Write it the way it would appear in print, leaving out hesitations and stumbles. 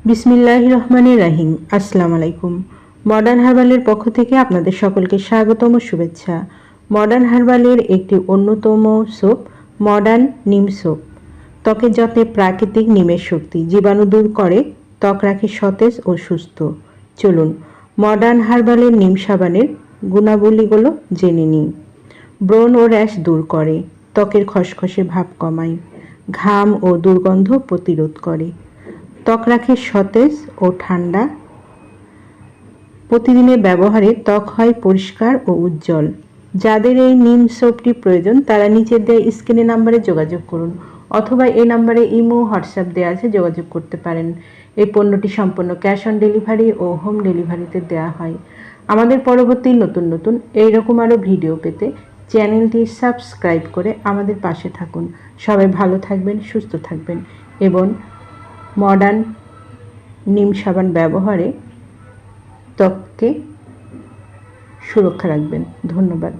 বিসমিল্লাহির রহমানির রহিম। আসসালামু আলাইকুম। মডার্ন হার্বালের পক্ষ থেকে আপনাদের সকলকে স্বাগতম ও শুভেচ্ছা। মডার্ন হার্বালের একটি অন্যতম সোপ মডার্ন নিম সোপ। ত্বকের যত্নে প্রাকৃতিক নিমের শক্তি জীবাণু দূর করে, ত্বক রাখে সতেজ ও সুস্থ। চলুন মডার্ন হার্বালের নিম সাবানের গুণাবলীগুলো জেনে নিই। ব্রণ ও র্যাশ দূর করে, ত্বকের খসখসে ভাব কমায়, ঘাম ও দুর্গন্ধ প্রতিরোধ করে, ত্বক রাখে সতেজ ও ঠান্ডা। প্রতিদিনের ব্যবহারে ত্বক হয় পরিষ্কার ও উজ্জ্বল। যাদের এই নিম সোপটি প্রয়োজন তারা নিচের দেওয়া স্ক্রিনে নাম্বারে যোগাযোগ করুন, অথবা এই নাম্বারে ইমো হোয়াটসঅ্যাপ দেওয়া আছে, যোগাযোগ করতে পারেন। এই পণ্যটি সম্পূর্ণ ক্যাশ অন ডেলিভারি ও হোম ডেলিভারিতে দেওয়া হয়। আমাদের পরবর্তী নতুন এইরকম আরও ভিডিও পেতে চ্যানেলটি সাবস্ক্রাইব করে আমাদের পাশে থাকুন। সবাই ভালো থাকবেন, সুস্থ থাকবেন এবং মডার্ন নিম সাবান ব্যবহারে ত্বককে সুরক্ষা রাখবেন। ধন্যবাদ।